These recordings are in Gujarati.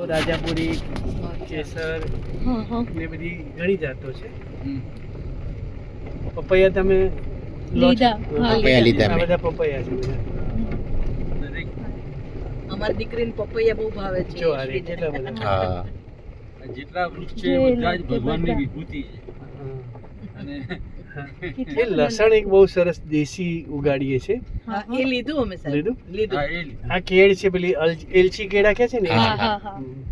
રાજાપુરી, કેસર ને બધી ઘણી જાતો છે. પપૈયા તમે લીધા. પપૈયા લીધા આ મેં. બધા પપૈયા છે બધા. અમારી દીકરીને પપૈયા બહુ ભાવે છે. જો આ રે કેટલા બધા. હા જેટલા વૃક્ષ છે એ બધા જ ભગવાનની વિભૂતિ છે. અને એ લસણ એક બહુ સરસ દેશી ઉગાડીએ છે. હા, એ લીધું અમે સાહેબ. લીધું? લીધું. હા, એ લીધું. આ કેળ છે પેલી એલચી કેળા કે છે ને એ. હા, હા હા હમ.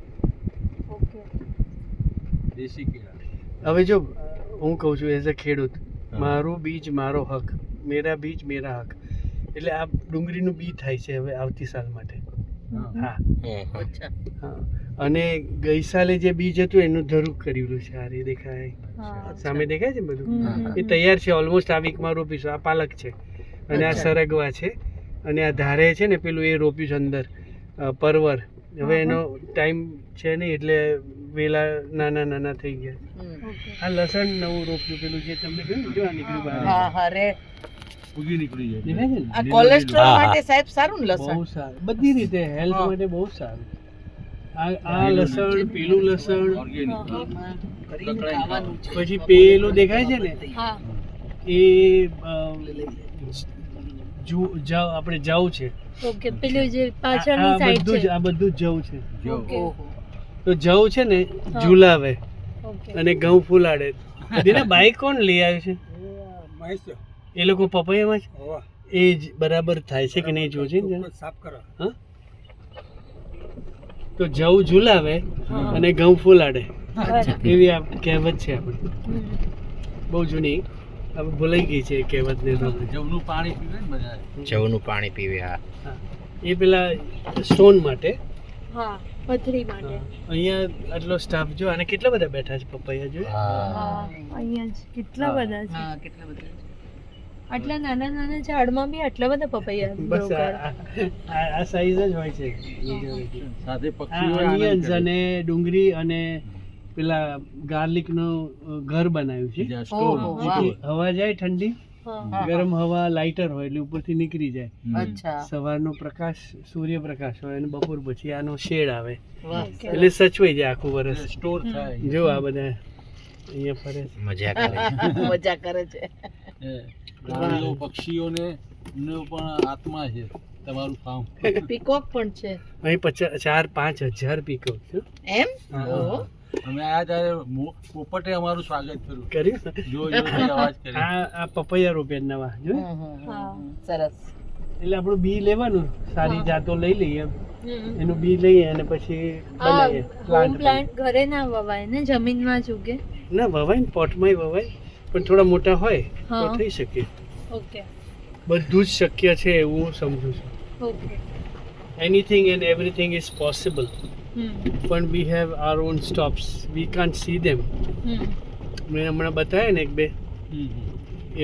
ઓકે. દેશી કેળા. હવે જો હું કહું છું એઝ અ ખેડૂત, મારું બીજ મારો હક, મેરા બીજ મેરા હક. એટલે આ ડુંગળીનું બી થાય છે હવે આવતી સાલ માટે. હા અચ્છા. હા. અને ગઈ સાલે જે બીજ હતું એનું ધરું કરેલું છે. આ રે દેખાય, હા. સામે દેખાય છે ને બધું. હમ. એ તૈયાર છે ઓલમોસ્ટ. આ વીકમાં રોપીશું. આ પાલક છે અને આ અચ્છા. સરગવા છે અને આ ધારે છે ને પેલું એ રોપ્યું છે અંદર પરવર. હવે એનો ટાઈમ છે નહીં એટલે વેલા નાના નાના થઈ ગયા. ઓકે. આ લસણ નવું રોપ્યું પેલું જે તમને કહ્યું ને, જો આ નીકળ્યું બહાર. હા હા રે. ઉગી નીકળી જાય. દેખાય છે ને? આ કોલેસ્ટ્રોલ હા, હા. માટે સાહેબ સારું ને લસણ? બહુ સારું, બધી રીતે હેલ્થ હા. માટે બહુ સારું. આ લસણ, પેલું લસણ, ઓર્ગેનિક. એમાં કરીને ખાવાનું છે. પછી પેલું દેખાય છે ને હા એ આપણે જવ છે. ઓકે. પેલું જે આ પાછળની સાઈડ બધું જ છે. આ બધું જ જવ છે. જો ઓકે. ઓહો. તો જવ છે ને હા. ઝુલાવે ઓકે. અને ઘઉં ફૂલાડે. દીના બાઈક કોણ લઈ આવ્યું છે? એ લોકો પપૈયામાં છે. એ જ બરાબર થાય છે કે નહીં જોજે ને જરા. સાફ કરો. હા, તો જવ ઝુલાવે હા. અને ઘઉં ફૂલાડે બરાબર. એવી આ કહેવત છે આપણી. હમ. બહુ જૂની, હવે ભૂલાઈ ગઈ છે એ કહેવતને તો. જવનું પાણી પીવે ને બધા. જવનું પાણી પીવે. હા હા. એ પેલા સ્ટોન માટે. હા પથરી માટે. અહીંયા આટલો સ્ટાફ જો અને કેટલા બધા બેઠા છે પપૈયા જો. હા હા અહીંયા જ કેટલા બધા છે. હા, કેટલા બધા છે. આટલા નાના નાના ઝાડમાં બી આટલા બધા પપૈયા grow બસ કરે. આ સાઈઝ જ હોય છે. સાથે આ પક્ષીઓ ઓનિયન્સ અને ડુંગળી અને પેલા ગાર્લિક નું ઘર બનાવ્યું છે. ઓહો, વાહ. હવા જાય ઠંડી, હા. ગરમ હવા લાઇટર હોય એટલે ઉપરથી નીકળી જાય. અચ્છા. સવારનો પ્રકાશ, સૂર્યપ્રકાશ હોય અને બપોર પછી આનો શેડ આવે વાહ. એટલે સચવાઈ જાય આખું વર્ષ. સ્ટોર થાય. જો આ બધા અહીંયા ફરે છે. મજા કરે. મજા કરે છે. પ્રાણીઓ, પક્ષીઓને નો પણ આત્મા છે તમારું ફાર્મ. પીકોક પણ છે. અહીં 4-5 હજાર પીકોક છે. એમ? હા. ઓહો. અમે આયા ત્યારે પોપટે અમારું સ્વાગત કર્યું. કર્યું? જો જો તે અવાજ કરે. આ પપૈયા રોપ્યા નવા જો. હા. સરસ. એટલે આપણું બી લેવાનું, સારી જાતો લઈ લઈએ એમ. હમ. એનું બી લઈએ અને પછી આ બનાવીએ હોમ પ્લાન્ટ ઘરે ના વવાય ને, જમીનમાં જ ઉગે. ના વવાય ને, પોટમાંય વવાય, પણ થોડા મોટા હોય તો હા. થઈ શકે. ઓકે. બધું જ શક્ય છે એવું હું સમજુ છું. Okay. Anything and everything is possible, hmm. પણ we have are on stops, we can't see them. Hmm. મેં હમણાં બતાવ્યા ને 1-2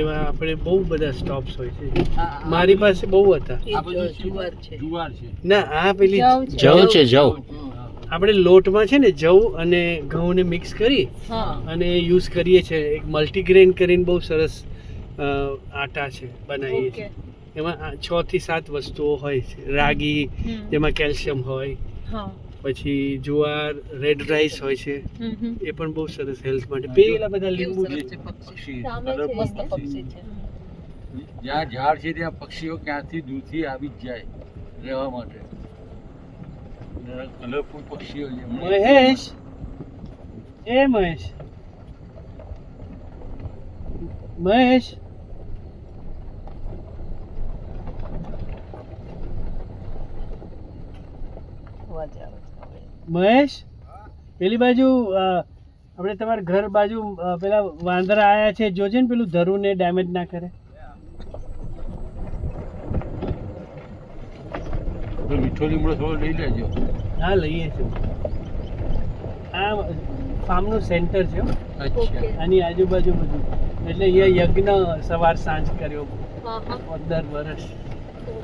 એવા આપણે બહુ બધા સ્ટોપ્સ હોય છે. મારી પાસે બહુ હતા. એ આ બધું જુવાર છે. જુવાર છે. ના, આ પેલી જવ છે. જવ છે જવ. આપણે લોટમાં છે ને જવ અને ઘઉંને મિક્સ કરી હા. અને યુઝ કરીએ છીએ. એક મલ્ટીગ્રેન કરીને બહુ સરસ આટા છે, બનાવીએ ઓકે. છીએ. એમાં 6 થી 7 વસ્તુઓ હોય છે. રાગી, હમ. જેમાં કેલ્શિયમ હોય, હા. પછી જુવાર, રેડ રાઈસ હોય છે, હમ હમ. એ પણ બહુ સરસ હેલ્થ માટે. પેલા બધા લીંબુ કેવું છે. સરસ છે પક્ષી. પક્ષી સામે છે. મસ્ત પક્ષી છે. જ્યાં ઝાડ છે ત્યાં પક્ષીઓ ક્યાંથી દૂરથી આવી જ જાય રહેવા માટે. કલરફુલ પક્ષીઓ છે. મહેશ, એ મહેશ, મહેશ, અવાજ આવે છે. મહેશ, પેલી બાજુ આપણે તમારા ઘર બાજુ પેલા વાંદરા આયા છે, જોજે ને પેલું ધરું ને ડેમેજ ના કરે. તો મીઠો લીમડો થોડો લઈ લેજો. હા, લઈએ છીએ. આ ફાર્મનું સેન્ટર છે હો. ઓકે. આની આજુબાજુ બધું, એટલે અહીંયા યજ્ઞ સવાર સાંજ કર્યો હા હા. 15 વર્ષ.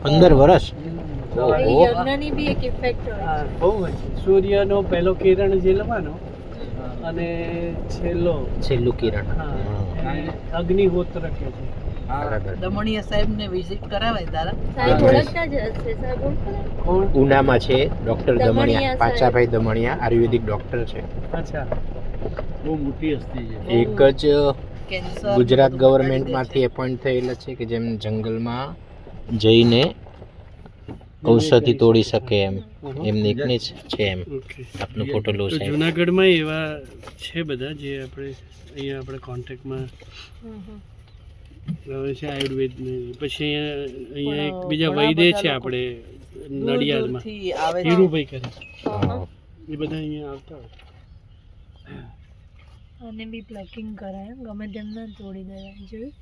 15 વર્ષ. તો એ ઓહો. યજ્ઞની બી એક ઇફેક્ટ હોય હા, છે. બહુ હોય છે. સૂર્યનો પહેલો કિરણ જે લેવાનો અને છેલ્લો, છેલ્લું કિરણ. હા, એને અગ્નિહોત્ર કહે છે. બરાબર. દમણીયા સાહેબ ને વિઝિટ કરાવાય તારા. સાહેબ હા. ઓળખતા જ હશે સાહેબ ઓળખો ને? કોણ? ઉનામાં છે ડોક્ટર દમણિયા દમણિયા, સાહેબ. પાચાભાઈ દમણિયા, આયુર્વેદિક ડોક્ટર છે. અચ્છા. બહુ મોટી હસ્તી છે. એક જ કેન્સર ગુજરાત બધું ગવર્મેન્ટમાંથી એપોઇન્ટ થયેલા છે કે જેમ જંગલમાં જઈને ઔષધિ તોડી શકે એમ, એમની એકની જ છે એમ. ઓકે. આપનો ફોટો લો તો સાહેબ. જુનાગઢમાં એવા છે બધા જે આપણે અહીંયા આપણે કોન્ટેક્ટમાં આવે છે આયુર્વેદને. પછી અહીંયા એક બીજા ઘણા વૈદ્ય બધા છે લોકો આપણે દૂર નડિયાદમાં, દૂરથી આવે છે. હીરુભાઈ કરે હા. એ બધા અહીંયા આવતા હોય. અને બી પ્લકિંગ કરાય ગમે તેમ ના તોડી દેવાય. જોયું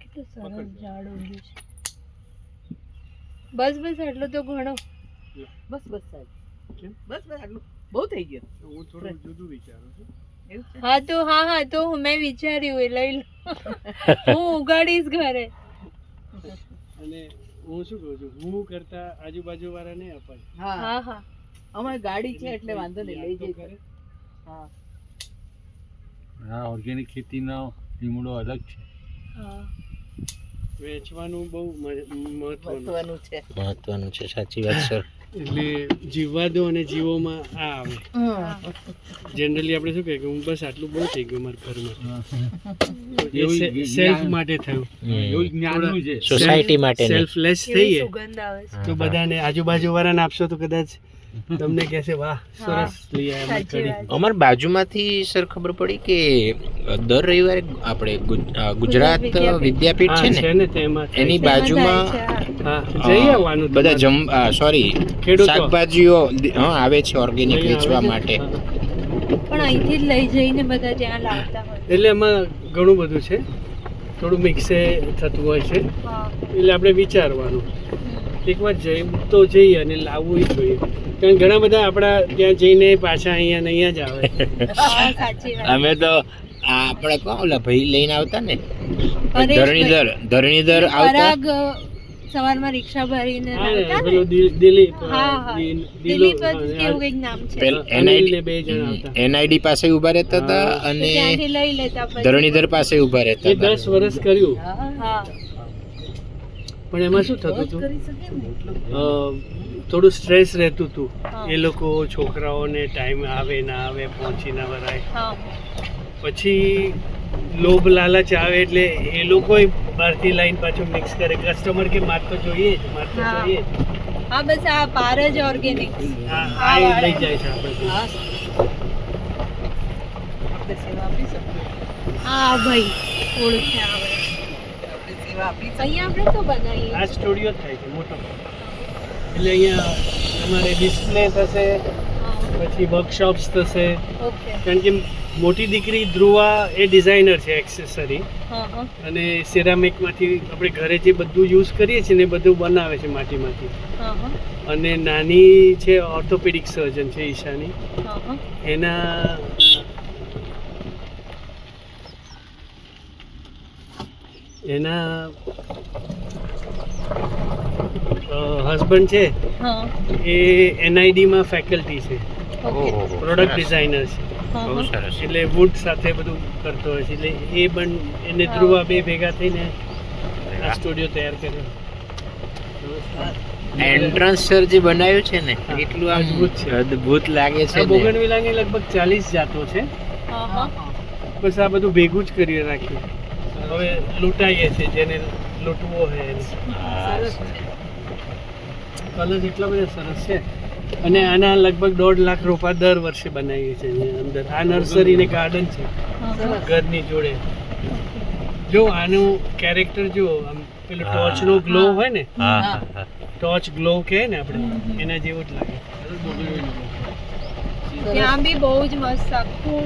કેટલું સરસ ઝાડ ઉગ્યું છે. બસ બસ આટલું તો ઘણો. બસ બસ સાહેબ કેમ? બસ બસ આટલું બહુ થઈ ગયું. હું થોડું જુદું વિચારું છું. એવું છે? હા તો મેં વિચાર્યું એ લઈ લો. હું ઉગાડીશ ઘરે. અને હું શું કહું છું, હું કરતા આજુબાજુ વાળા નહીં અપાય. હા હા હા અમારી ગાડી છે એટલે વાંધો નહીં લઈ જઈ. કરે. હા આ ઓર્ગેનિક ખેતીનો લીમડો અલગ છે. હા વેચવાનું બહુ મહત્વનું. મહત્વનું છે. મહત્વનું છે, સાચી વાત સર. એટલે જીવવા દો અને જીવોમાં આ આવે. જનરલી આપણે શું કહે કે હું બસ આટલું બહુ થઈ ગયું મારા ઘરમાં. એવું સેલ્ફ માટે થયું. એવું જ્ઞાનનું છે. સોસાયટી માટે નહીં. સેલ્ફલેસ કેવી થઈએ સુગંધ આવે છે. તો બધાને આજુબાજુ વાળાને આપશો તો કદાચ તમને કહેશે વાહ સરસ લઈ આવ્યા સાચી મગફળી." વાત. અમાર બાજુમાંથી સર ખબર પડી કે દર રવિવારે આપણે ગુજરાત વિદ્યાપીઠ છે ને, છે ને તેમાં થાય એની છે. બાજુમાં હા જઈ આવવાનું બધા તમારે. સોરી ખેડૂતો. શાકભાજીઓ આવે છે ઓર્ગેનિક અહીં આવે વેચવા છે. માટે. હા. પણ અહીંથી જ લઈ જઈને બધા ત્યાં લાવતા હોય. એટલે એમાં ઘણું બધું છે, થોડું મિક્સે થતું હોય છે. હા એટલે આપણે વિચારવાનું એકવાર જઈ તો જઈએ અને લાવવું જ જોઈએ, કારણ કે ઘણા બધા આપણા ત્યાં જઈને પાછા અહીંયા ને અહીંયા જ આવે. હા સાચી વાત. અમે તો આપણે કોણ ઓલા ભાઈ લઈને આવતા ને, પરેશભાઈ. ધરણીધર આવતા. પરાગ સવારમાં રિક્ષા ભરીને હા, લાવતા ને. પેલો દિલીપ હા, હા. દિલીપ જ કેવું કંઈક નામ છે. અનિલ ને બે જણ આવતા. એનઆઈડી પાસે ઉભા રહેતા હતા હા. તો અને ત્યાંથી લઈ લેતા પછી. ધરણીધર પાસે ઉભા રહેતા એ 10 હતા. વર્ષ કર્યું, હા પણ એમાં શું થતું હતું, કરી શકે ને એટલું. થોડું સ્ટ્રેસ રહેતું હતું. હા. એ લોકો છોકરાઓને ટાઈમ આવે ના આવે પહોંચી ના વરાય. હા પછી લોભ લાલચ આવે એટલે એ લોકો બહારથી લાઈન પાછું મિક્સ કરે. કસ્ટમર કે માર તો જોઈએ જ, માર તો હા. જોઈએ જ. હા બસ આ પાર જ ઓર્ગેનિક. આ એ લઈ જાય છે આપણે. હા આપણે સેવા આપી શકીએ. હા ભાઈ ઓળખ્યા આવે. આપણે સેવા આપી શકીએ. અહીંયા આપણે શું બનાવીએ? આ સ્ટુડિયો થાય છે મોટો, એટલે અહીંયા તમારે ડિસ્પ્લે થશે, હા પછી વર્કશોપ્સ થશે. ઓકે. કારણ કે મોટી દીકરી ધ્રુવા એ ડિઝાઇનર છે એક્સેસરી, હા હા અને સિરામિકમાંથી આપણે ઘરે જે બધું યુઝ કરીએ છીએ ને એ બધું બનાવે છે માટીમાંથી. હા હા અને નાની છે ઓર્થોપેડિક સર્જન છે ઈશાની, હા હા એના હસબન્ડ છે હા એ એનઆઈડીમાં ફેકલ્ટી છે, ઓકે. પ્રોડક્ટ ડિઝાઇનર છે. હા બહુ હા સરસ. એટલે વુડ સાથે બધું કરતો હોય છે. એટલે એ પણ એને ધ્રુવા બે ભેગા થઈને આ સ્ટુડિયો તૈયાર કર્યો. એન્ટ્રન્સ સર જે બનાવ્યું છે ને હા. એટલું આમ અદ્ભુત છે. અદ્ભુત લાગે છે આ ને. બોગનવિલાની લગભગ 40 જાતો છે. હા હા બસ આ બધું ભેગું જ કરી રાખ્યું. હવે લૂંટાઈએ છે જેને લૂંટવો હોય એને. સરસ છે. કલર એટલા બધા સરસ છે, અને આના લગભગ 1.5 લાખ રૂપિયા દર વર્ષે બનાવીએ છીએ અહીંયા અંદર. આ નર્સરી ને ગાર્ડન છે હા હા ઘરની જોડે. જો આનું કેરેક્ટર જો આમ પેલું ટોર્ચનો ગ્લો હોય ને, હા હા હા. ટોર્ચ ગ્લો કહે ને આપણે, એના જેવું જ લાગે. ત્યાં બી બહુ જ મસ્ત આખું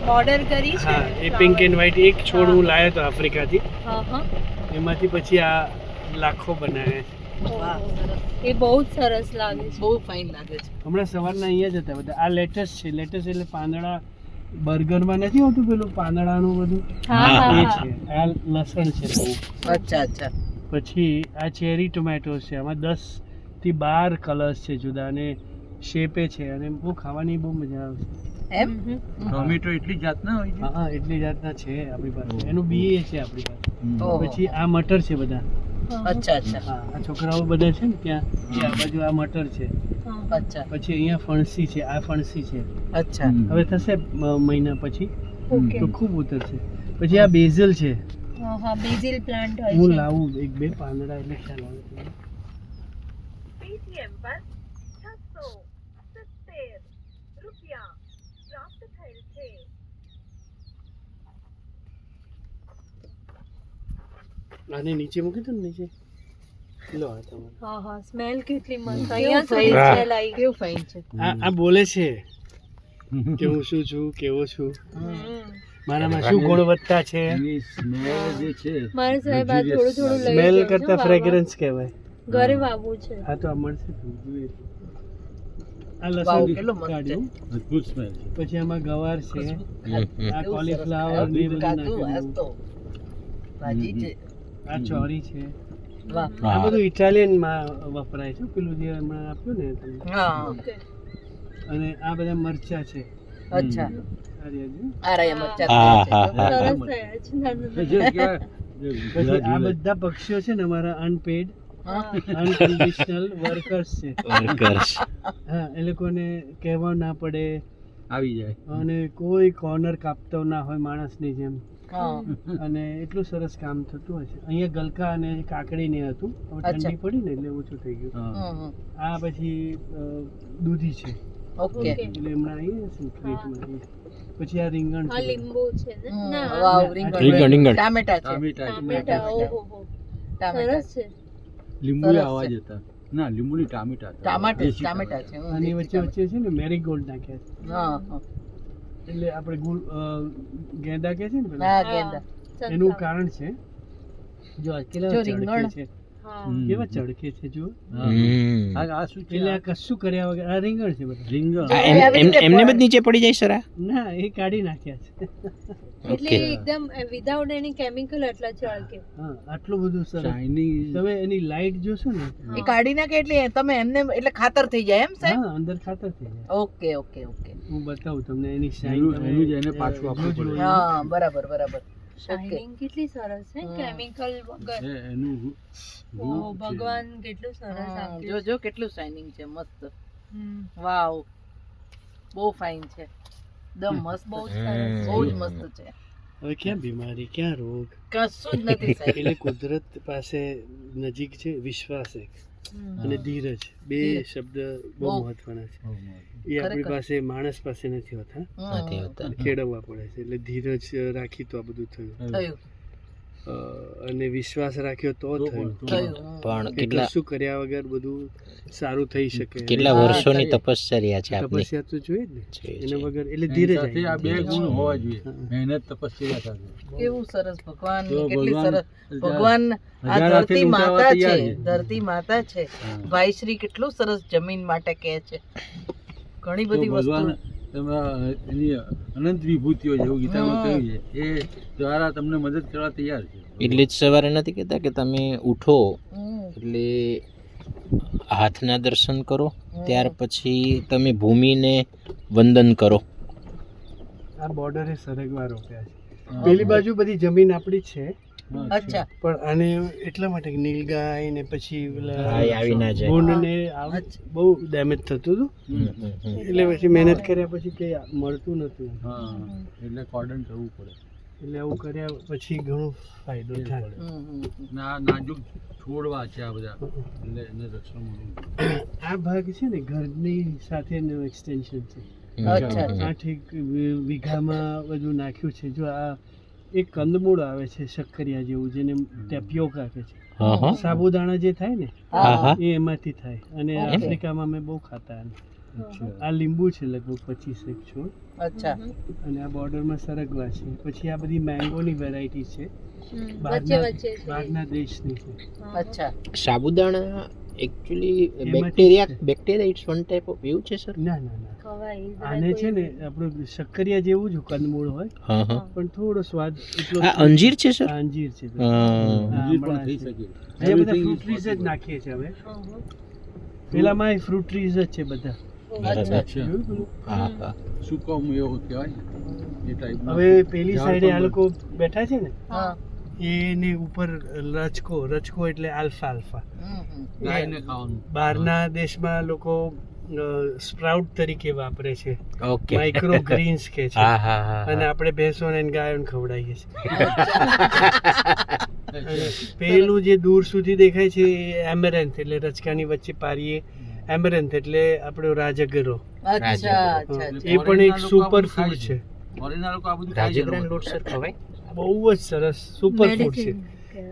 બોર્ડર કરી છે. હા, એ પિંક એન્ડ વ્હાઈટ એક છોડ હું લાવ્યો હતો આફ્રિકાથી, હા હા એમાંથી પછી આ લાખો બનાવ્યા છે. વાહ સરસ. એ બહુ જ સરસ લાગે છે. બહુ ફાઇન લાગે છે. હમણાં સવારના અહીંયા જ હતા બધા. આ લેટેસ છે. લેટેસ એટલે પાંદડા બર્ગરમાં નથી હોતું પેલું પાંદડાનું બધું, હા એ હા છે. આ લસણ છે બહુ. અચ્છા અચ્છા. પછી આ ચેરી ટોમેટોસ છે. આમાં 10 થી 12 કલર્સ છે જુદા, અને શેપે છે, અને બહુ ખાવાની બહુ મજા આવે છે. એમ ટોમેટો એટલી જાતના હોય છે હા એટલી જાતના છે આપણી પાસે. એનું બી છે આપણી પાસે. ઓહો. પછી આ મટર છે બધા. અચ્છા અચ્છા હા આ છોકરાઓ બધા છે ને ત્યાં એ આ બાજુ આ મટર છે. અચ્છા પછી અહીંયા ફણસી છે, આ ફણસી છે. અચ્છા હવે થશે મહિના પછી ઓકે તો ખૂબ ઉતરશે. પછી આ બેઝલ છે. હા બેઝિલ પ્લાન્ટ હોય હું છે. લાવું એક બે પાંદડા એટલે ખ્યાલ આવે. આને નીચે મૂકી દો ને નીચે. લો આ તમારે. હા સ્મેલ કેટલી મસ્ત કેવું અહીંયા fine સુધી છે. સ્મેલ આવી કેવું ફાઇન છે આ બોલે છે કે હું શું છું, કેવો છું, મારામાં શું ગુણવત્તા છે. એની સ્મેલ જે છે મારે સાહેબ આ થોડું થોડું લઈ સ્મેલ જજો, કરતા વાવવા. ફ્રેગ્રન્સ કહેવાય. ઘરે વાવવું છે. હા તો આ મળશે તમને, જોઈએ. આ વાવ, લસણ કેટલું મસ્ત કાઢ્યું. અદ્ભુત સ્મેલ છે પછી આમાં ગવાર છે, આ કેવું કોલીફ્લાવર સરસ. ને એ બધું કાતું, આજ નાખેલું. તો ભાજી છે આ ચોરી છે. વાહ આ બધું ઇટાલિયન માં વપરાય છે, પેલું જે હમણાં આપ્યું ને તમને. હા ઓકે. અને આ બધા મરચા છે. અચ્છા આ રહ્યા છે. આ રહ્યા મરચાં હા, થયા છે. હા, સરસ થયા છે નાના નાના. પછી આ બધા પક્ષીઓ છે ને અમારા અનપેડ હા. અનકન્ડિશનલ વર્કર્સ છે. વર્કર્સ. હા એ લોકોને કહેવા ના પડે આવી જાય અને કોઈ કોર્નર કાપતો ના હોય માણસની જેમ. હા. અને એટલું સરસ કામ થતું હોય છે. અહીંયા ગલકા અને કાકડી ને હતું, હવે ઠંડી પડી ને એટલે ઓછું થઈ ગયું. હા. હમ, હમ. આ પછી દૂધી છે, ઓકે એટલે હમણાં આવી હશે ક્રેટમાં. પછી આ રીંગણ આ છે. લીંબુ છે ને હમ, ના વાવ રીંગણ, રીંગણ રીંગણ. ટામેટા છે ટામેટા ટામેટા ઓહો ટામેટા સરસ છે. લીંબુ સરસ આવા છે. જ હતા ના લીંબુની ટામેટા હતા. ટામેટા દેશી ટામેટા છે હમ, આની દેશી વચ્ચે વચ્ચે છે ને મેરીગોલ્ડ નાખ્યા છે. હા હા. એટલે આપણે ગેંડા કે છે ને પેલા, હા ગેંડા એનું કારણ છે જો આ કેવા જો ચળકે રીંગણ. છે, હા હમ. કેવા ચળકે છે જો. હા. હમ. આ શું છે એટલે આ કશું કર્યા વગર આ રીંગણ છે બધા. રીંગણ આ એમને બધ નીચે પડી જાય સર આ? ના એ કાઢી નાખ્યા છે. એટલે ઓકે. એકદમ વિધાઉટ એની કેમિકલ એટલા ચળકે. હા આટલું બધું સરસ. ચાઇનીઝ તમે એની લાઈટ જોશો ને, એ કાઢી નાખે એટલે તમે એમને એટલે ખાતર થઈ જાય એમ સાહેબ હા અંદર ખાતર થઈ જાય. ઓકે ઓકે ઓકે હું બતાવું તમને એની એનું શાઇન. જ એને પાછું આપવું પડે. હા બરાબર બરાબર ઓકે શાઇનિંગ કેટલી સરસ છે હમ. કેમિકલ વગર. એનું ઓહ રૂપ છે. ભગવાન કેટલું સરસ જો આપ્યું. જો કેટલું શાઇનિંગ છે મસ્ત હમ. વાવ બહુ ફાઇન છે એકદમ મસ્ત બહુ જ છે. સરસ. બહુ જ મસ્ત છે હવે ક્યાં બીમારી ક્યાં રોગ. કશું જ નથી સાહેબ એટલે કુદરત પાસે નજીક છે વિશ્વાસ એક હમ. અને ધીરજ. બે ધીરજ. શબ્દ બહુ બહુ. મહત્વના છે. બહુ મસ્ત. એ આપણી ખરેખર. પાસે માણસ પાસે નથી હોતા, નથી હોતા. કેળવવા પડે છે. એટલે ધીરજ રાખી તો આ બધું થયું. થયું અને વિશ્વાસ રાખ્યો તો તો થયું. થયું પણ કે કેટલા કશું કર્યા વગર બધું સારું થઈ શકે. કેટલા હા, વર્ષોની સારી. તપશ્ચર્યા છે આપની. તપસ્યા તો જોઈએ જ ને. જોઈએ એના છે. વગર એટલે એની ધીરજ સાથે આ આવી. બે ગુણ હોવા જોઈએ હા. મહેનત તપસ્યા સાથે કેવું સરસ ભગવાન તો કેટલી ભગવાન સરસ ભગવાન આ હજાર હાથે ધરતી લૂંટાવા માતા છે તૈયાર છે. ધરતી માતા છે હા. ભાઈશ્રી કેટલું સરસ જમીન માટે કહે છે ઘણી તો બધી ભગવાન વસ્તુ તમારા એની અનંત વિભૂતિઓ છે એવું ગીતામાં હા. કહ્યું છે એ દ્વારા તમને મદદ કરવા તૈયાર છે એટલે જ સવારે નથી કહેતા કે તમે ઉઠો હમ. એટલે હાથના દર્શન કરો, ત્યાર પછી તમે ભૂમિને વંદન કરો. આ બોર્ડરે સરગવા રોપ્યા છે. હા. પેલી બાજુ બધી જમીન આપણી જ છે, હા, અચ્છા પણ આને એટલા માટે કે નીલગાય ને પછી હા, એ આવી ના જાય. ભૂંડને બહુ ડેમેજ થતું હતું. એટલે પછી મહેનત કર્યા પછી કઈ મળતું નતું. હા એટલે કોર્ડન કરવું પડે એટલે આવું કર્યા પછી ઘણો ફાયદો થાય. હમ, હમ, હમ. ના નાજુક છોડવા છે આ બધા એટલે એને રક્ષણ મળવું આ ભાગ છે ને ઘરની સાથેનું એક્સટેન્શન છે. અચ્છા આ ઠીક વીઘામાં બધું નાખ્યું છે. જો આ એક કંદમૂળ આવે છે શક્કરિયા જેવું, જેને ટેપિયોકા કહે છે. હા હા સાબુદાણા જે થાય ને હા હા એ એમાંથી થાય. અને ઓકે. આફ્રિકામાં મેં બહુ ખાતા આને. આ લીંબુ છે લગભગ 25 એક છોડ. અચ્છા અને આ બોર્ડરમાં સરગવા છે. પછી આ બધી મેંગોની વેરાયટી છે, વચ્ચે બહારના વચ્ચે છે. બહારના દેશની છે. અચ્છા સાબુદાણા એકચ્યુઅલી એમાંથી bacteria it's one type of એવું છે સર? ના ના ના, ખવાય. આને છે ને આપણું શક્કરિયા જેવું જ કંદમૂળ હોય, હા હા. પણ થોડો સ્વાદ એટલો. આ અંજીર છે સર? આ અંજીર છે. હા. હજી પણ થઈ શકે અહીંયા બધા Everything ફ્રૂટ is ટ્રીઝ જ possible. નાખીએ છીએ હવે. પેલામાં ફ્રૂટ ટ્રીઝ જ છે બધા. બરાબર. છે હા હા સુકમ એવો કહેવાય ને એ ટાઈપનો હવે પેલી ઝાડ સાઈડે આ પણ લોકો બેઠા છે ને હા એની ઉપર રચકો એટલે આલ્ફા ગાયને ખાવાનું બહારના દેશમાં લોકો સ્પ્રાઉટ તરીકે વાપરે છે ઓકે માઇક્રો ગ્રીન્સ કે છે હા હા હા અને હા. આપણે ભેંસોને અને ગાયોને ખવડાવીએ છીએ અને પેલું જે દૂર સુધી દેખાય છે એ એમેરેન્થ એટલે રચકાની વચ્ચે પારીએ એમેરેન્થ એટલે આપણો રાજગરો અચ્છા અચ્છા એ પણ એક સુપર ફૂડ છે ફોરેનના લોકો આ બધું ખાય છે રાજગરાન લોટ સર ખવાય? બહુ જ સરસ સુપર ફૂડ છે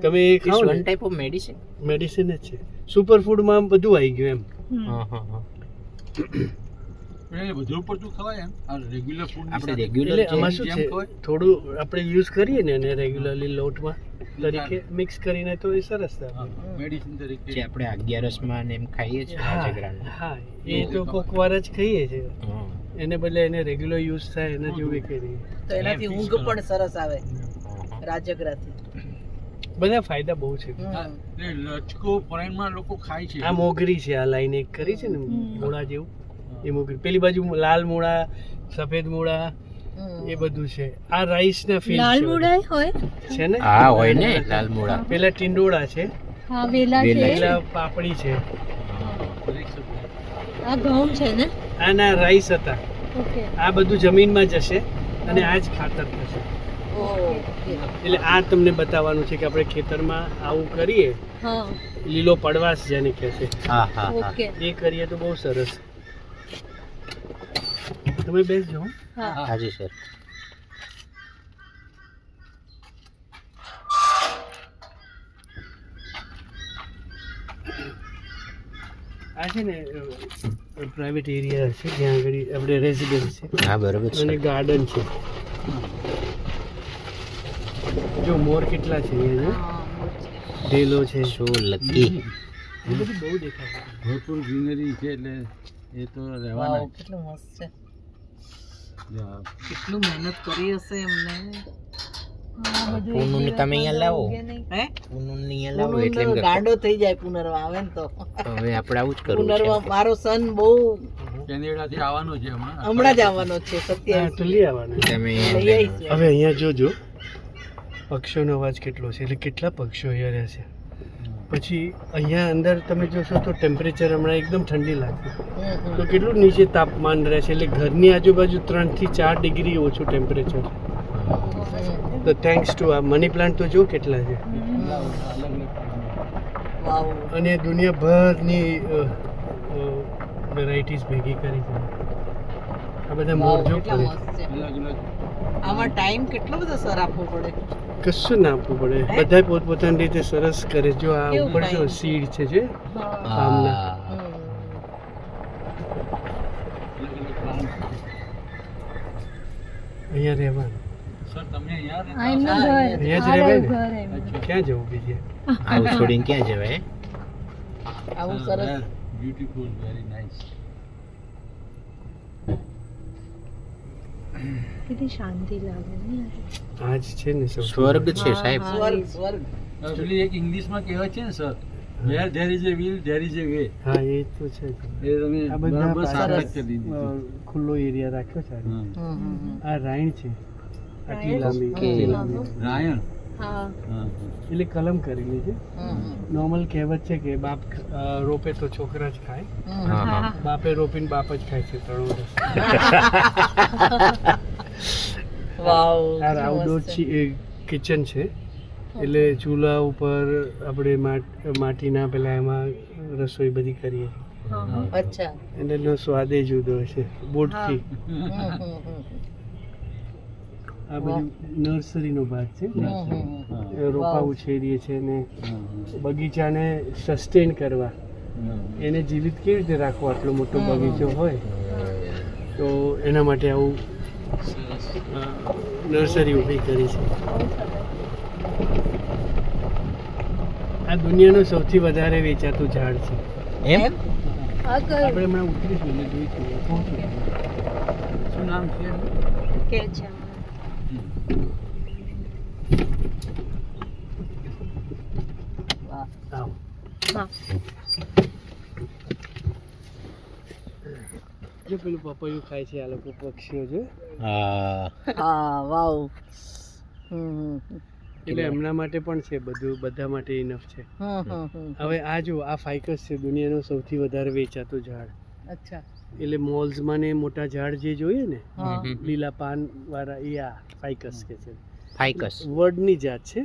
તમે એ It's ખાઓ one ને type of medicine? મેડિસિન જ છે સુપર ફૂડમાં બધું આવી ગયું એમ હા હા હા. એટલે વધુ પડતું ખવાય એમ આ રેગ્યુલર ફૂડ આપણે રેગ્યુલર એટલે આમાં શું જેમ છે હોય? થોડું આપણે યુઝ કરીએ ને એને રેગ્યુલરલી લોટમાં તરીકે મિક્સ કરીને તો એ સરસ થાય મેડિસિન તરીકે જે આપણે 11 ને એમ ખાઈએ છીએ રાજગરાન. હા એ તો કોક વાર જ ખાઈએ છીએ હા. એને બદલે એને રેગ્યુલર યુઝ થાય એના જેવું એ કરીએ તો એનાથી ઊંઘ પણ સરસ આવે રાજગરાથી બધા ફાયદા બહુ છે હા, એટલે લચકો ફોરેનમાં લોકો ખાય છે આ મોગરી છે આ લાઈન એક કરી છે ને મૂળા જેવું એ મોગરી પેલી બાજુ લાલ મૂળા સફેદ મૂળા એ બધું છે આ રાઈસ ના ફીલ લાલ મૂળા હોય છે ને હા હોય ને લાલ મૂળા. પેલા ટીંડોળા છે હા વેલા છે વેલા. પેલા પાપડી છે દરેક સબ્જી. આ ઘઉં છે ને આ ના રાઈસ હતા ઓકે આ બધું જમીનમાં જશે અને આ જ ખાતર થશે ઓકે એટલે આ તમને બતાવવાનું છે કે આપણે ખેતરમાં આવું કરીએ હા લીલો પડવાશ જેને કહે છે હા હા હા. ઓકે એ કરીએ તો બહુ સરસ તમે બેસજો હો. હા હાજી સર. આ છે ને પ્રાઇવેટ એરિયા છે જ્યાં આગળ આપણે રેઝિડન્સ છે હા બરોબર અને છે. ગાર્ડન છે જો મોર કેટલા છે અહીંયા ઢેલો છે સો લકી. એ બધું બહુ દેખાય છે ભરપૂર ગ્રીનરી છે એટલે એ તો રહેવાના વાવ કેટલું મસ્ત છે જ. હા. કેટલું મહેનત કરી હશે એમને પૂનમ ને તમે અહીંયા લાવો. હે પૂનમ ને અહીંયા લાવો એટલે એમ કે ગાંડો થઈ જાય પુનર્વા આવે ને તો હવે આપણે આવું જ કરવું પુનર્વા છે. મારો સન બહુ કેનેડાથી આવવાનો છે હમણાં હમણાં જ આવવાનો છે હા 27 તો લઈ આવવાનું તમે લઈ આવીશ. હવે અહીંયા જોજો પક્ષીઓનો અવાજ કેટલો છે એટલે કેટલા પક્ષીઓ અહીંયા રહે છે પછી અહીંયા અંદર તમે જોશો તો ટેમ્પરેચર હમણાં એકદમ ઠંડી લાગશે તો કેટલું નીચે તાપમાન રહે છે એટલે ઘરની આજુબાજુ 3 થી 4 ડિગ્રી ઓછું ટેમ્પરેચર તો થેન્ક્સ ટુ આ મની પ્લાન્ટ તો જો કેટલા છે વાવ અને દુનિયાભરની વેરાયટીઝ ભેગી કરી છે આ બધા મોર જો કેટલા કરે મસ્ત છે અલગ અલગ આમાં ટાઈમ કેટલો બધો સર આપવો પડે કશું ના આપવું પડે બધા પોતપોતાની રીતે સરસ કરે જો આ કેવું ઉપર જો fine. સીડ છે જે હા. અહીંયા રહેવાનું સર તમે અહીંયા આ એમનું ઘર અહીંયા જ આ રહેવાય રહ્યું ને? ઘર એમનું. ક્યાં જવું બીજે આવું છોડીને ક્યાં જવાય? આવું સરસ બ્યુટીફુલ વેરી નાઇસ કેટલી શાંતિ લાગે ને આ જ છે ને સૌથી સ્વર્ગ છે સાહેબ. સ્વર્ગ સ્વર્ગ એકચ્યુઅલી એક ઇંગ્લિશમાં કહેવાય છે ને sir wear there is A will there is A way હા એ તો છે એ તમે આ બધા બરાબર સાર્થક કરી દીધું ખુલ્લો એરિયા રાખ્યો છે આને. હા. આ રાઈણ છે આટલી રાઈણ? લાંબી ઓકે. આટલી લાંબી. રાયણ હા હા એટલે કલમ કરેલી છે નોર્મલ કહેવત છે કે બાપ રોપે તો છોકરા જ ખાય હા હા. બાપે રોપીને બાપ જ ખાય છે 3 વર્ષ વાવ આ આઉટડોર કિચન છે એટલે ચૂલા ઉપર આપણે માટીના પેલા એમાં રસોઈ બધી કરીએ અચ્છા અને એનો સ્વાદ એ જુદો છે બોટથી આ બધું નર્સરીનો ભાગ છે રોપા ઉછેરીએ છીએ ને બગીચાને સસ્ટેન કરવા એને જીવિત કેવી રીતે રાખવો આટલો મોટો બગીચો હોય તો એના માટે આવું નર્સરી ઊભી કરી છે આ દુનિયાનું સૌથી વધારે વેચાતું ઝાડ છે એમ? આ કયું આપણે હમણાં ઉતરીશું એટલે જોઈશું પહોંચીશું. શું નામ છે કે છે આવો હા જો પેલું પપૈયું ખાય છે આ લોકો પક્ષીઓ જો. હા હા વાવ એટલે એમના માટે પણ છે બધું, બધા માટે ઇનફ છે. હવે આ જો આ ફાઇકસ છે દુનિયાનું સૌથી વધારે વેચાતું ઝાડ. અચ્છા એટલે મોલ્સમાં ને મોટા ઝાડ જે જોઈએ ને હા લીલા પાન વાળા એ આ ફાઇકસ કે છે. ફાઇકસ વડની જાત છે.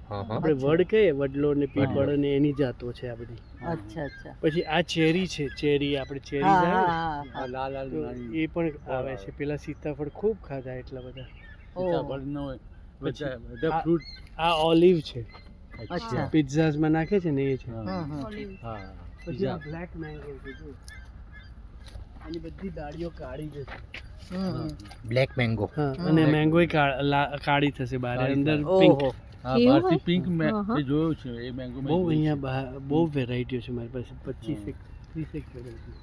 હા આપણે વડ કહીએ વડલો ને પીપળ ને એની જાતો છે આ બધી. અચ્છા અચ્છા પછી આ ચેરી છે, ચેરી આપણે ચેરી હા જાય ને, હા આ લાલ લાલ તો નાની એ પણ આવે છે. પેલા સીતાફળ ખૂબ ખાધા એટલા બધા. સીતાફળ ન હોય બધા આ- બધા ફ્રૂટ. આ ઓલિવ છે, અચ્છા પિઝાઝમાં નાખે છે ને એ છે. હા ઓલિવ. હા પછી આ બ્લેક મેંગો છે જો. આની બધી ડાળીઓ કાળી છે. Black mango. હા અને મેંગો કાળી થશે બહાર, અંદર પિંક. ઓહો હા કેવું બહારથી હોય? પિંક મેં હા, હા. એ જોયું છે એ મેંગો બહુ અહીંયા બહુ વેરાયટીઓ છે મારી પાસે, 25 30 વેરાયટી.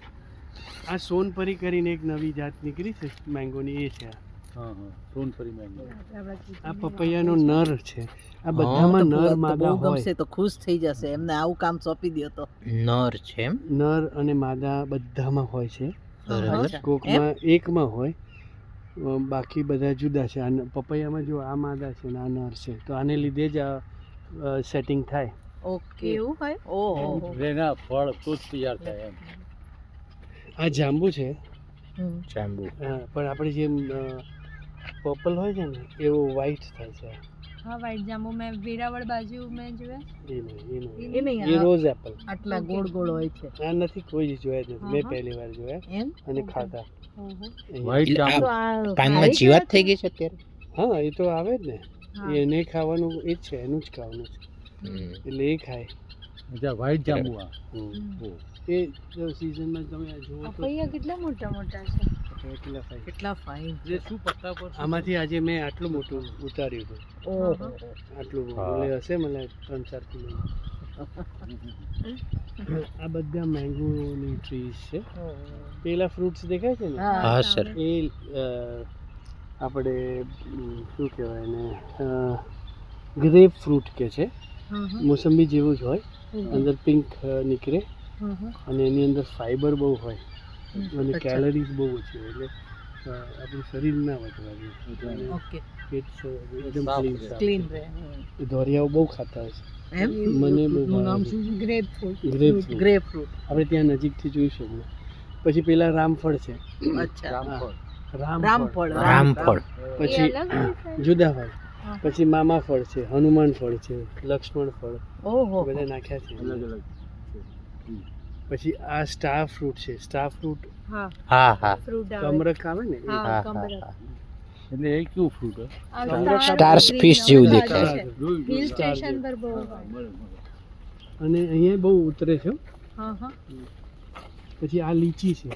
આ સોનપરી કરીને એક નવી જાત નીકળી છે મેંગોની, એ છે. હા હા સોનપરી મેંગો. આ પપૈયાનો નર છે. આ બધામાં નર માદા બહુ ગમશે હોય. તો ખુશ થઈ જશે એમને આવું કામ સોંપી દો તો નર છે એમ. નર અને માદા બધામાં હોય છે. બરાબર. અચ્છા. કોકમાં એકમાં હોય, બાકી બધા જુદા છે. આ પપૈયામાં જો આ માદા છે ને આ નર છે, તો આને લીધે જ આ સેટિંગ થાય. ઓકે એવું હોય? ઓહો એના ફળ તો જ તૈયાર થાય એમ. આ જાંબુ છે. જાંબુ. હા, પણ આપણે જેમ પર્પલ હોય છે ને એવો વ્હાઈટ થાય છે. હા વ્હાઈટ જાંબુ મેં વેરાવળ બાજુ મેં જોયા. એ નહીં, એ નહીં, એ આ- રોઝ એપલ. આટલા ગોળ ગોળ હોય છે આ નથી, કોઈ જ જોયા જ નથી. મેં હા. પહેલી વાર જોયા એમ અને ખાધા. ઓહો. અહીંયા. વ્હાઈટ એટલે જાંબુ. પાનમાં જીવાત થઈ ગઈ છે અત્યારે. હા એ તો આવે જ ને. હા. એને ખાવાનું એ જ છે, એનું જ ખાવાનું છે. હમ. એટલે એ ખાય. અચ્છા વ્હાઈટ જાંબુ આ. એ સિઝનમાં તમે આ જુઓ તો પપૈયા કેટલા મોટા મોટા છે. કેટલા ખાય. કેટલા ફાઇન એટલે શું પત્તા પર શું? આમાંથી આજે મેં આટલું મોટું ઉતાર્યું હતું. ઓહો આટલું હા. એટલે હશે મને 3-4 કિલો. આ બધા મેંગોની ટ્રીઝ છે. પેલા ફ્રૂટ્સ દેખાય છે ને હા સર. એ આપણે શું કહેવાય એને ગ્રેપ ફ્રૂટ કે છે. મોસંબી જેવું જ હોય, અંદર પિંક નીકળે અને એની અંદર ફાઈબર બહુ હોય અને અચ્છા. કેલરીઝ બહુ ઓછી હોય, એટલે આપણું શરીર ના વધવા જોઈએ. ઓકે પેટ એકદમ સાફ ક્લીન રહે. સાફ. ક્લીન રહે દોરિયાઓ બહુ ખાતા હોય એમ છે. મને બહુ નું નામ ભાવે શું છે ગ્રેપ ફ્રૂટ. છે. Grape fruit. ગ્રેપ ફ્રૂટ આપણે ત્યાં નજીકથી જોઈશું હમણાં. પછી પેલા રામફળ છે. અચ્છા જામફળ. રામફળ રામફળ. પછી જુદા હોય. હા. પછી મામા ફળ છે, હનુમાન ફળ છે, લક્ષ્મણ ફળ, ઓહો એ બધા નાખ્યા છે. અલગ અલગ. પછી આ સ્ટાર ફ્રૂટ છે. સ્ટાર ફ્રૂટ હા હા હા. ફ્રૂટ આવે. કમરક આવે ને એ. હા હા કમરક. હા. એટલે એ કેવું ફ્રૂટ હોય? આ સ્ટાર green fish નો જેવું બાજુ દેખાય. છે. જોયું, હિલ જોયું. સ્ટેશન પર બહુ હા, બરાબર. અને અહીંયા બહુ ઉતરે છે હો. હા હા પછી આ લીચી છે.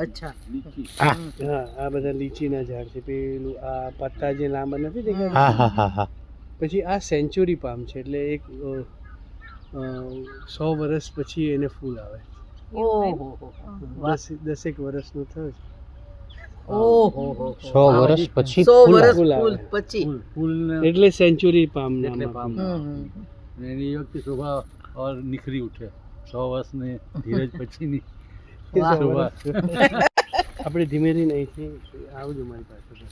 અચ્છા લીચી. હા હા આ બધા લીચીના ઝાડ છે. પેલું આ પત્તા જે લાંબા નથી દેખાતા. હા હા હા હા. પછી આ સેન્ચુરી પામ છે, એટલે એક 100 વર્ષ પછી એને ફૂલ આવે. ઓહો વાહ. 10 વર્ષનું થયું છે. ઓહો 100 વર્ષ પછી 100 ફૂલ વર્ષ ફૂલ ફૂલ આવે. પછી ફૂલ ફૂલને એટલે સેન્ચુરી પામ એટલે નામ પામ. આપ્યું. અને એની એ વખતે શોભા ઓર નિખરી ઉઠે 100 વર્ષની ધીરજ પછીની કે વાહ. 100 વર્ષ. આપણે ધીમે ધીમે અહીંથી આવજો મારી પાસે.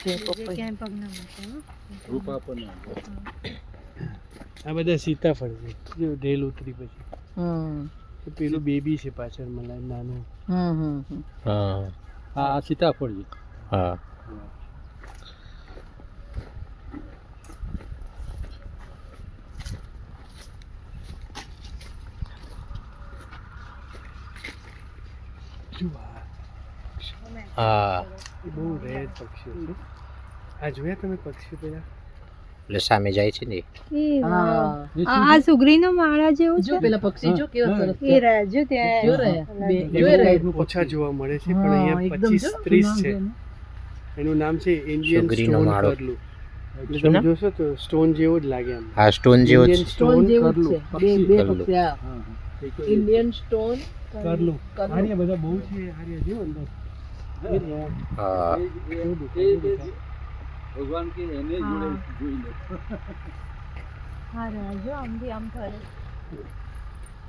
તે જે પપૈયા. ક્યાંય પગ ના મૂકે, હો. રૂપા પણ આ બધા સીતાફળ છે. જો ઢેલ ઉતરી પછી હમ પેલું બેબી છે પાછળ મને નાનું. હા આ સીતાફળ છે. હા. જો આ હા એ બહુ રેર પક્ષીઓ છે. આ જોયા તમે પક્ષીઓ પેલા? એટલે સામે જાય છે ને. એ વાહ. હા આ સુગરીનો માળા જેવું જો છે. પેલા પક્ષી જો કેવા સરસ એ રહ્યા જો ત્યાં જો રહ્યા. બે એવા જોઈ રહ્યા. ટાઈપનું ઓછા જોવા મળે છે, પણ અહીંયા 25-30 છે. એનું નામ છે ઇન્ડિયન સુગરીનો સ્ટોન માળો. કરલું. એટલે શું તમે નામ? જોશો તો સ્ટોન જેવો જ લાગે આમ. હા સ્ટોન જેવો જ. ઇન્ડિયન સ્ટોન જેવું જ કરલું. છે બે કરલું. પક્ષી આ હા હા. Indian stone કરલું. કરલું. આર્ય બધા બહુ છે. આર્ય જો અંદર. એ રહ્યા. હા એવું દેખાય. ભગવાન કે એને જોડે હા. જોઈ લે. હા રહ્યા જો આમ બી આમ ફરે.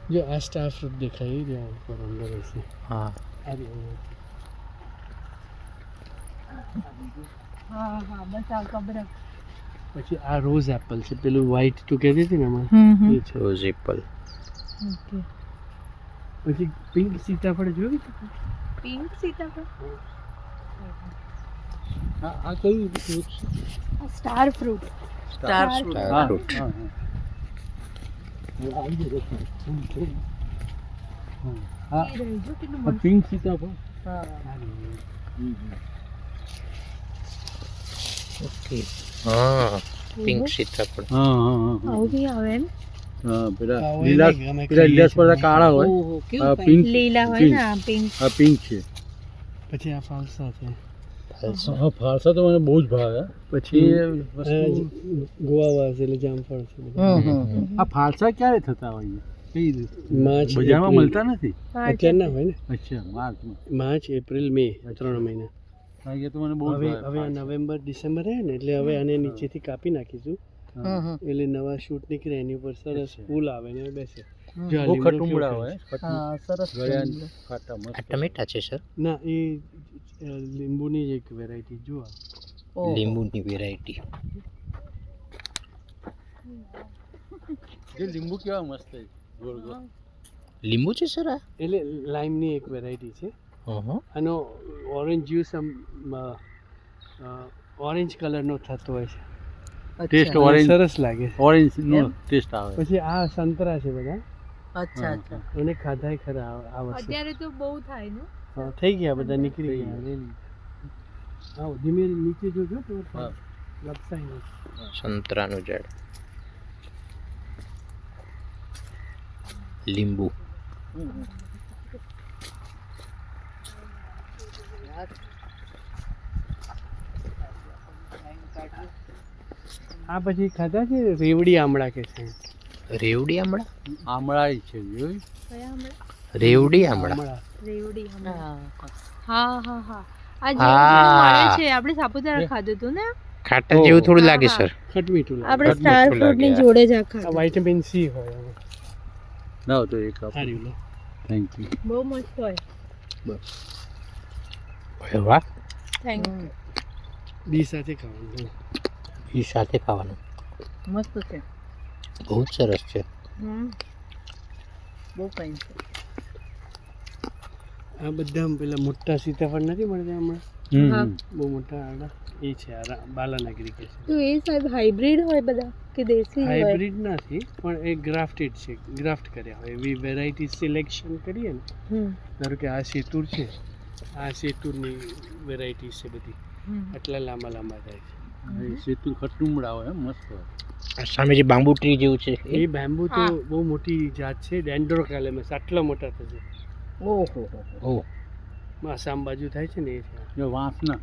જો આ સ્ટાર ફ્રૂટ દેખાય એ રહ્યા ઉપર અંદર હશે હા આ રહ્યું. હા હા બસ આ કબર પછી આ રોઝ એપલ છે પેલું વ્હાઈટ તું કહેતી હતી ને એમાં એ છે. રોઝ એપલ ઓકે પછી પિંક સીતાફળ જોયું પિંક સીતાફળ આ કયું fruit છે? Star fruit star fruit star હા, ફ્રૂટ હા, હા. હા, એ રહી જો કેટલું આ મસ્ત પિંક સીતાફળ હા ઓકે હા પિંક સીતાફળ હા હા હા આવું બી આવે એમ હા પેલા આવો લીલા એને ગમે પેલા લીલા ખાઈએ સ્પર્ધા કાળા હોય ઓહો આ કેવું fine. પિંક લીલા હોય પિંક. ને આ પિંક આ પિંક છે પછી આ ફાલસા છે હા ફાલસા તો મને બહુ જ ભાવે પછી એ વસ્તુ ગોવા છે એટલે જામફળ છે બધા. આ ફાલસા ક્યારે થતા હોય કઈ રીતે? માર્ચ બજારમાં એપ્રિલ. મળતા નથી અત્યારે ના હોય ને અચ્છા માર્ચમાં માર્ચ એપ્રિલ મે 3 મહિના હા એ તો મને બહુ જ હવે ભાવે હવે આ ફાલસા. નવેમ્બર ડિસેમ્બર રહે ને એટલે હવે આને નીચેથી કાપી નાખીશું હા. એટલે નવા શૂટ નીકળે એની ઉપર સરસ અચ્છા. ફૂલ આવે ને બેસે જો આ બહુ લીમડો ખટુંબળા કેવો હોય થાય છે. હા સરસ ગળ્યા ખાટા આ મસ્ત ટમેટા છે સર ના એ લીંબુની જ એક વેરાયટી જુઓ ઓહો. લીંબુની વેરાયટી જે લીંબુ કેવા મસ્ત છે ગોળ ગોળ લીંબુ છે સર આ એટલે લાઈમની એક વેરાયટી છે હા આનો ઓરેન્જ જ્યુસ આમ ઓરેન્જ કલરનો થતો હોય છે ટેસ્ટ અચ્છા અને ઓરેન્જ સરસ લાગે છે ઓરેન્જ નો એમ? ટેસ્ટ આવે પછી આ સંતરા છે બધા અચ્છા અચ્છા અને ખાધાય ખરા આ વર્ષે અત્યારે તો બહુ થાય ને હા, થઈ ગયા બધા નીકળી થઈ ગયા લઈ લીધા આવો ધીમે નીચે જોજો તો હા. લપસાય નહીં સંતરાનું ઝાડ લીંબુ આ પછી ખાધા છે રેવડી આમળા કે છે રેવડી આમળા આમળા છે જોયું કયા હમણાં રેવડી આમળા આમળા રેવડી હમણાં હા હા હા હા આ હા. જેવું મળે છે આપણે સાપુતારા ખાધું હતું ને ખાટા જેવું થોડું લાગે હા, સર ખટમીઠું લાગે. આપણે ખટમીઠું સ્ટાર ફ્રૂટ ની લાગે. જોડે જ આ આ ખાધું વિટામિન સી હોય એમાં. ના તો એક સારું લો થેન્ક યુ બહુ મસ્ત હોય અરે વાહ થેન્ક બી સાથે ખાવાનું એ સાથે ખાવાનું મસ્ત છે બહુ જ સરસ છે બહુ ફાઇન છે આ બધા આમ પેલા મોટા સીતાફળ નથી મળતા હમણાં હા. બહુ મોટા આડા એ છે આ બાલાનગરી કે છે તો એ સાહેબ હાઇબ્રિડ હોય બધા કે દેશી હોય હાઇબ્રિડ નથી પણ એ ગ્રાફ્ટેડ છે ગ્રાફ્ટ કર્યા હોય એવી વેરાયટી સિલેક્શન કરીએ ને હમ, ધારો કે આ સેતુર છે આ સેતુરની વેરાયટી છે બધી હમ. આટલા લાંબા લાંબા થાય છે સેતુ ખટુંબળા હોય મસ્ત હોય આ સામે જે બાંબુ ટ્રી જેવું છે એ બેમ્બુ તો હા. બહુ મોટી જાત છે ડેન્ડ્રોકેલેમસ આટલા મોટા થશે ઓહો ઓ આસામ બાજુ થાય છે ને એ છે જો વાંસના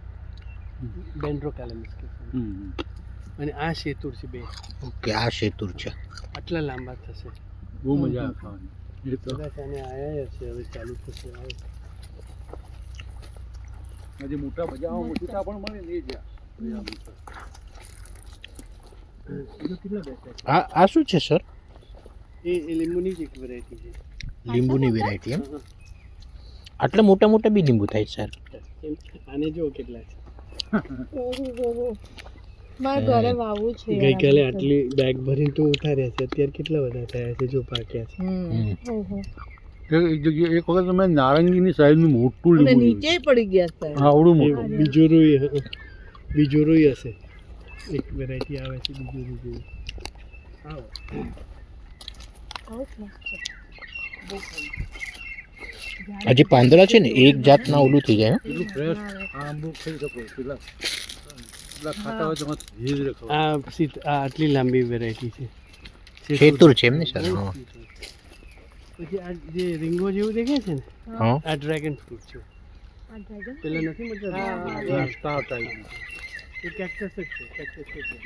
ડેન્ડ્રોકેલેમસ કે છે હમ. અને આ સેતુર છે બે ઓકે આ સેતુર છે આટલા લાંબા થશે બહુ મજા આવે ખાવાની એ તો કદાચ આને આયા છે હવે ચાલુ થશે આવે હજી મોટા બજારમાં મોટા પણ મળે ને એ જ્યાં જો કેટલા બેસે આ શું છે સર એ લીંબુની જ એક વેરાયટી છે લીંબુની વેરાયટી એમ આટલા મોટા મોટા બી લીંબુ થાય સર આને જો કેટલા છે ઓહો. મારે ઘરે વાવવું છે યાર ગઈકાલે આ આટલી બેગ ભરીને તો ઉતાર્યા છે અત્યારે કેટલા બધા થયા છે જો પાક્યા છે હમ બધું. ઓહો. એક જગ્યાએ એક વખત મેં નારંગીની સાઈઝનું મોટું અને લીંબુ નીચે પડી ગયા છે આવડું એ મોટું બીજોરોય હશે એક વેરાયટી આવે છે બીજોરો જેવી આવો આવું જ મસ્ત છે. આ જે પાંદડા છે ને એક જાતના ઓલું થઈ જાય હે? એટલું ફ્રેશ આંબુ ખાઈ શકો પેલા પેલા ખાતા હોય તો મસ્ત ધીરે ધીરે ખાવ આ આ આટલી લાંબી વેરાયટી છે સેતુર છે એમ ને સર હા પછી આ જે રીંગો જેવું દેખાય છે ને હા આ ડ્રેગન ફ્રૂટ છે આ dragon પેલા નથી મળતા નાસ્તા ટાઈપ એ કેક્ટસ જ છે કેક્ટસ જ છે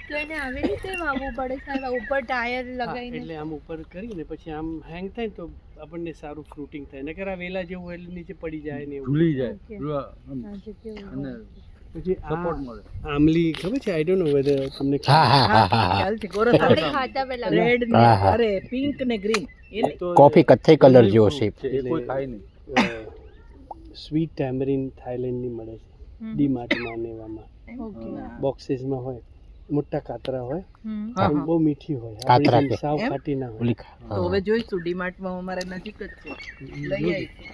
તો એને આવી રીતે વાવવું પડે સાહેબ આ ઉપર ટાયર હા, લગાવીને એટલે આમ ઉપર કરીને પછી આમ હેંગ થાય ને તો આપણને સારું ફ્રૂટિંગ થાય નકર આ વેલા જેવું હોય એટલે નીચે પડી જાય ને એવું ઝૂલી જાય ઓકે. જો આમ હા, જે કેવું અને હોય. પછી સપોર્ટ મળે. આમલી ખબર છે? આઈ ડોન્ટ નો વેધર તમને હા હા હા હા ખ્યાલથી ગોરસ આપણે ખાતા પહેલા રેડ ને હા, હા. અરે પિંક ને ગ્રીન એ તો કોફી કથ્થઈ કલર જેવો છે. છે, એ કોઈ ખાય નહીં. સ્વીટ ટેમરીન થાઈલેન્ડની મળે છે ડીમાર્ટમાં ને એવામાં ઓકે બોક્સીસમાં હોય, મોટા કાતરા હોય, હા, પણ હા. બહુ મીઠી હોય, કાતરા આપણી જેમ કે? સાવ એમ? ખાટી ના હોય. ઓલી તો હવે જોઈશું ડીમાર્ટમાં અમારે નજીક જ છે લઈ આવીશું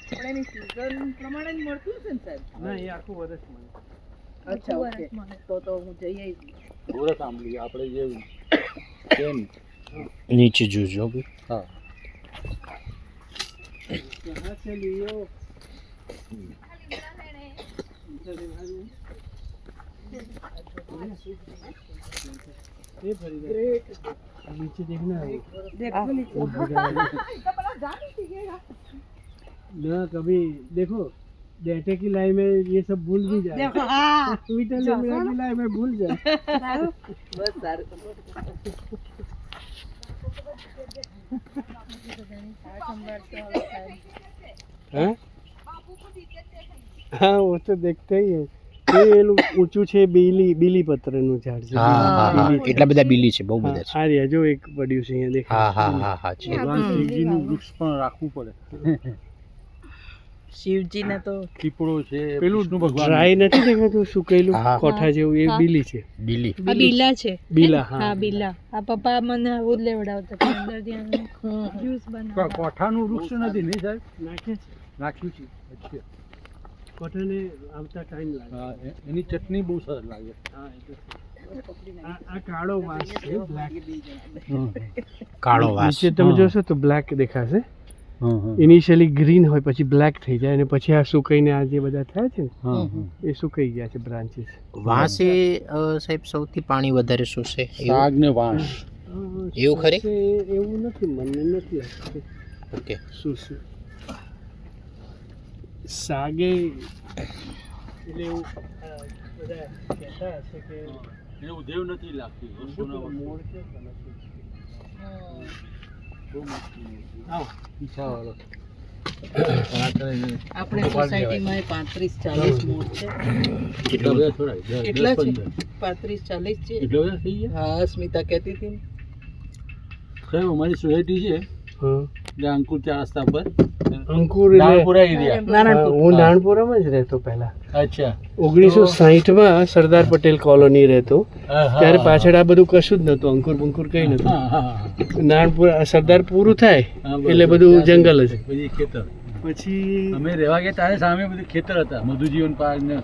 પણ એની સીઝન પ્રમાણે જ મળતું હશે ને સાહેબ? ના, એ આખું વર્ષ મળે. અચ્છા આખું ઓકે વરસ મળે. તો હું જઈ આવીશ ગોરસ આંબલી આપણે જે છે ને. નીચે જોજો બી. હા. કહાં સે લિયો? ये फरीदा नीचे देखना है ना, कभी देखो डेटे की लाइन में ये सब भूल भी जाए, ट्विटर की लाइन में भूल जाए. બસ સારું हाँ हाँ, वो तो देखते ही है. એ એલું ઊંચું છે બીલી પત્રનું ઝાડ છે. હા હા હા એટલા બધા બીલી છે, બહુ બધા છે. આ રહ્યા જો એક પડ્યું છે અહીંયા દેખાય. હા હા હા હા છે. ભગવાન શિવજીનું વૃક્ષ પણ રાખવું પડે. શિવજીને તો પીપળો છે, પેલું વિષ્ણુ ભગવાન. ડ્રાય નથી દેખાતું, સુકેલું હા. કોઠા જેવું, એ હા. બીલી છે. બીલી આ બીલા છે બીલા, હા. હા બીલા. આ પપ્પા મને આવું જ લેવડાવતા કે અંદર ત્યાં જ્યુસ બનાવતા. કોઠાનું વૃક્ષ નથી નહીં સાહેબ? નાખે છે નાખ્યું છે. અચ્છા. કોઠાને આવતા ટાઈમ લાગે. હા, એની ચટણી બહુ સરસ લાગે. હા, એ તો છે. આ કાળો વાંસ છે, બ્લેક. કાળો વાસ. નીચે તમે જોશો તો બ્લેક દેખાશે. હા, હા. ઇનિશિયલી ગ્રીન હોય, પછી બ્લેક થઈ જાય, અને પછી આ સુકાઈને આ જે બધા થયા છે ને, હા, હા. એ સુકાઈ ગયા છે બ્રાન્ચીસ. વાંસ એ સાહેબ સૌથી પાણી વધારે શોષે એવું? શાક ને વાંસ. એવું ખરી? એવું નથી, મને નથી લાગતું. ઓકે. શું સાગે એટલે એવું બધા કહેતા હશે કે એને ઉધેવ નથી લાગતી વસ્તુના વસ્તુ. મોડ છે કે નથી. બહુ મસ્ત છે. આવો. પીછાવાળો. આપણે સોસાયટીમાં 35-40 મૂળ છે કેટલા બધા થોડા? કેટલા છે? 10-15. 35-40 છે એટલા બધા થઈ ગયા? હા સ્મિતા કહેતી હતી ને. સાહેબ અમારી સોસાયટી છે હા, ત્યાં અંકુર 4 રસ્તા પર અંકુર એટલે નાનપુરા એરિયા. હા, હું નાણપુરામાં જ રહેતો પહેલા. અચ્છા. 1960માં સરદાર પટેલ કોલોની રહેતો, હા, હા. ત્યારે પાછળ આ બધું કશું જ નહોતું, અંકુર બંકુર કંઈ નહોતું. હા, હા, હા. નાણપુરા સરદાર પૂરું થાય હા, બસ. એટલે બધું ત્યાં જંગલ જ. પછી ખેતર. પછી અમે રહેવા ગયા ત્યારે સામે બધું ખેતર હતા, મધુજીવન પાર્ક ને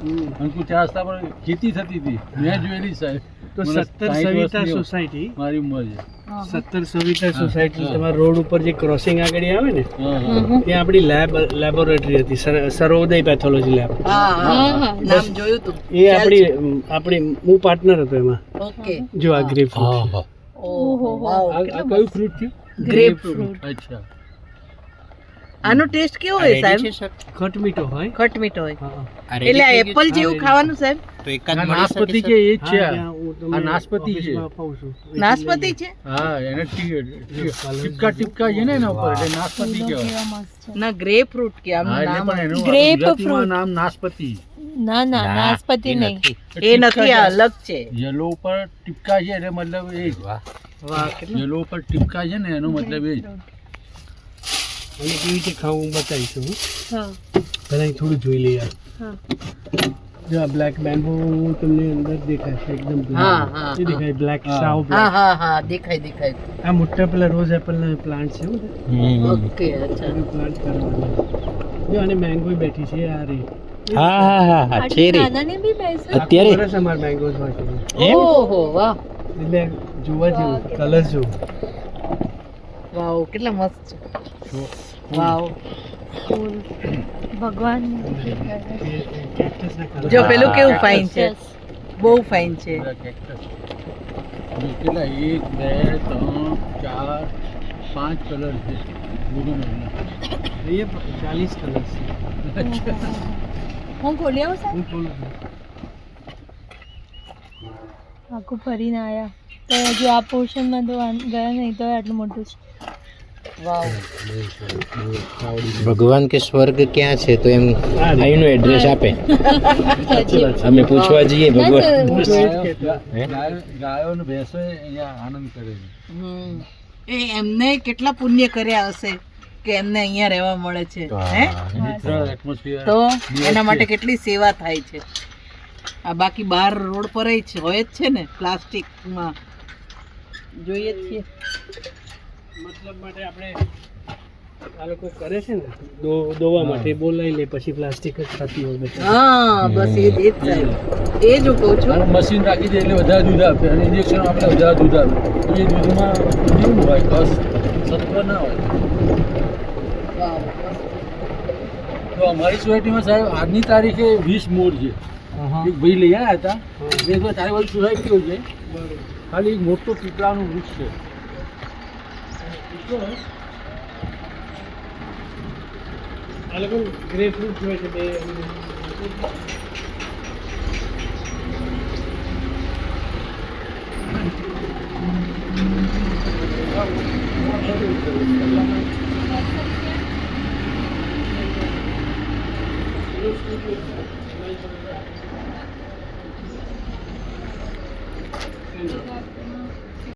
અંકુર 4 રસ્તા પર ખેતી થતી હતી. મેં જોયેલી સાહેબ. તો મને 17 60 સવિતા વર્ષની સોસાયટી, મારી ઉંમર છે. 17 સવિતા સોસાયટી, હા. તમારા રોડ ઉપર જે ક્રોસિંગ આગળ આવે ને, હા, હા. ત્યાં આપણી લેબોરેટરી હતી, સર્વોદય પેથોલોજી લેબ. હા હા, હા હા. નામ જોયું તું એ આપણી હું પાર્ટનર હતો એમાં. ઓકે જો આ ગ્રેપ હા હા. ઓહો વાવ આ કયું ફ્રૂટ છે? ગ્રેપ ફ્રૂટ અચ્છા. આનો ટેસ્ટ કેવો હોય સાહેબ? ખટ મીઠો હોય. ખટ મીઠો હોય હા, એટલે આ એપલ જેવું ખાવાનું સાહેબ? તો એકાદ આ મળી નાશપતિ શકે છે છે? એ જ છે હા, આ. ત્યાં હું તમને આ નાશપતિ છે. ઓફિસમાં અપાવું છું. નાશપતિ છે? હા, એને ટીપકા ટીપકા છે ને એના ઉપર એટલે નાશપતિ કહેવાય. કેવા મસ્ત છે. ના ગ્રેપ ફ્રૂટ કે આમ હા, એટલે નામ પણ એનું Grape ગુજરાતીમાં fruit. નામ નાશપતિ. ના ના નાશપતિ એ નહીં. નથી. એ નથી આ અલગ છે યલો ઉપર ટીપકા છે એટલે મતલબ એ જ. વાહ. વાહ કેટલું યલો ઉપર ટીપકા છે ને એનો મતલબ એ જ. અને કેવી રીતે ખાવું હું બતાવીશ હું. હા પહેલાં અહીં થોડું જોઈ લઈએ. હા. જો આ બ્લેક બેમ્બુ તમને અંદર દેખાશે એકદમ black. હા, હા, એ દેખાય બ્લેક, હા. સાવ હા બ્લેક. હા હા દેખાય દેખાય આ મોટા પેલા રોઝ એપલના પ્લાન્ટ છે. ઓકે અચ્છા પ્લાન્ટ કરવાના. જો આને મેંગો બેઠી છે આ રે. હા હા હા હા છે રે. નાનાને બી બેસે. અત્યારે? આખું વરસ અમારે મેંગોઝ હોય છે. એમ? ઓહો વાહ એટલે જોવા જેવું, કલર જેવું. વાવ કેટલા મસ્ત છે વાવ ફૂલ ભગવાન કેક્ટસના colour. જો પેલું કેવું ફાઇન છે Yes. બહુ ફાઇન છે બધા cactus. અને કેટલા 1 2 3 4 5 કલર છે બુગનવેલિયા. એ 40 કલર છે. હું ખોલી આવું સાહેબ? હું ખોલું છું. આખું ફરીને આયા તો હજુ આ પોર્શનમાં તો ગયા નહીં તો આટલું મોટું છે. વાવ ભગવાન કે સ્વર્ગ ક્યાં છે તો એમ હા, અહીંનું એડ્રેસ આપે. સાચી વાત છે. અમે પૂછવા જઈએ ભગવાન. હું તો એ જ કહેતો. ગાયો ને ભેંસો અહીંયા આનંદ કરે છે. એ એમને કેટલા પુણ્ય કર્યા હશે કે એમને અહીંયા રહેવા મળે છે હે નેચરલ એટમોસ્ફિયર તો એના માટે કેટલી સેવા થાય છે. આ બાકી બહાર રોડ પર જ હોય જ છે ને પ્લાસ્ટિકમાં જોઈએ જ છીએ. મતલબ માટે આપણે આ લોકો કરે છે ને દોવા માટે બોલાવી લે પછી પ્લાસ્ટિક જ ખાતી હોય બધા. હા બસ એ જ થાય એ જ હું કહું છું. મશીન રાખી દે એટલે વધારે દૂધ આપે અને ઇન્જેક્શન આપણે વધારે દૂધ આપે એ દૂધમાં કેવું હોય બસ સત્વ ના હોય. વાવ. તો અમારી સોસાયટીમાં સાહેબ આજની તારીખે 20 મોર છે. એક ભાઈ લઈ આવ્યા હતા એ તો તારી બાજુ સોસાયટી કેવું છે ખાલી એક મોટું પીપળાનું વૃક્ષ છે. આ લોકો ગ્રેપ ફ્રૂટ હોય છે બે Thank you.